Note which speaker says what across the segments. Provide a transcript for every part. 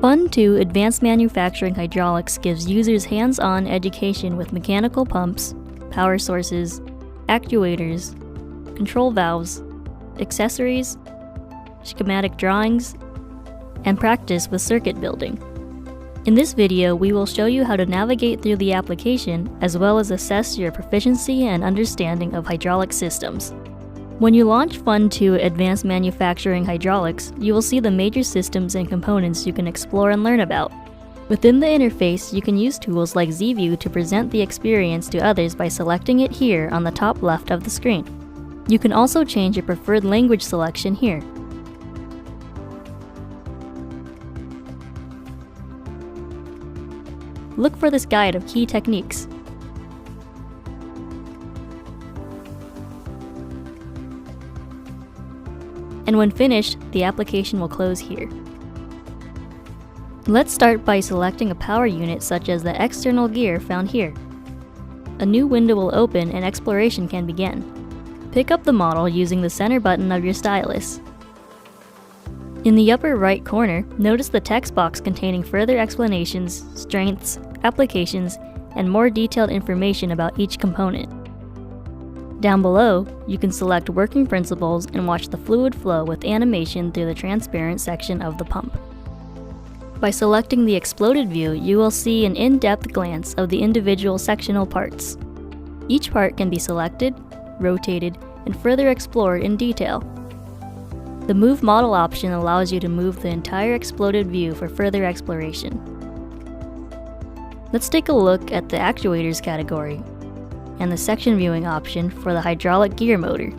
Speaker 1: Fund 2 Advanced Manufacturing Hydraulics gives users hands-on education with mechanical pumps, power sources, actuators, control valves, accessories, schematic drawings, and practice with circuit building. In this video, we will show you how to navigate through the application as well as assess your proficiency and understanding of hydraulic systems. When you launch Fund 2 Advanced Manufacturing Hydraulics, you will see the major systems and components you can explore and learn about. Within the interface, you can use tools like ZView to present the experience to others by selecting it here on the top left of the screen. You can also change your preferred language selection here. Look for this guide of key techniques. And when finished, the application will close here. Let's start by selecting a power unit such as the external gear found here. A new window will open and exploration can begin. Pick up the model using the center button of your stylus. In the upper right corner, notice the text box containing further explanations, strengths, applications, and more detailed information about each component. Down below, you can select working principles and watch the fluid flow with animation through the transparent section of the pump. By selecting the exploded view, you will see an in-depth glance of the individual sectional parts. Each part can be selected, rotated, and further explored in detail. The Move Model option allows you to move the entire exploded view for further exploration. Let's take a look at the Actuators category and the Section Viewing option for the hydraulic gear motor.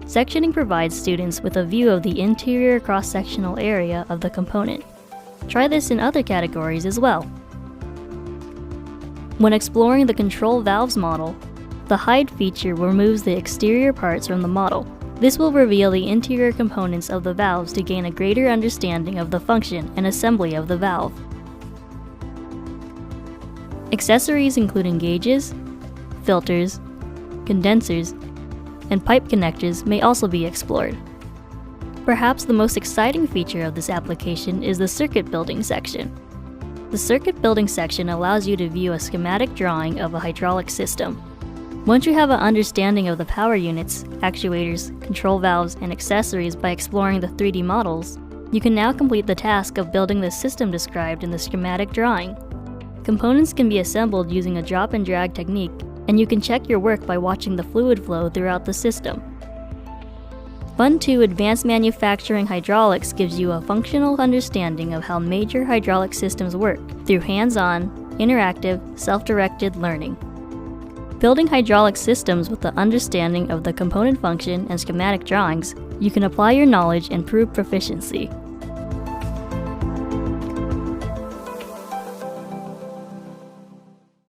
Speaker 1: Sectioning provides students with a view of the interior cross-sectional area of the component. Try this in other categories as well. When exploring the Control Valves model, the Hide feature removes the exterior parts from the model. This will reveal the interior components of the valves to gain a greater understanding of the function and assembly of the valve. Accessories including gauges, filters, condensers, and pipe connectors may also be explored. Perhaps the most exciting feature of this application is the Circuit Building section. The Circuit Building section allows you to view a schematic drawing of a hydraulic system. Once you have an understanding of the power units, actuators, control valves, and accessories by exploring the 3D models, you can now complete the task of building the system described in the schematic drawing. Components can be assembled using a drop and drag technique, and you can check your work by watching the fluid flow throughout the system. Fund 2 Advanced Manufacturing Hydraulics gives you a functional understanding of how major hydraulic systems work through hands-on, interactive, self-directed learning. Building hydraulic systems with the understanding of the component function and schematic drawings, you can apply your knowledge and prove proficiency.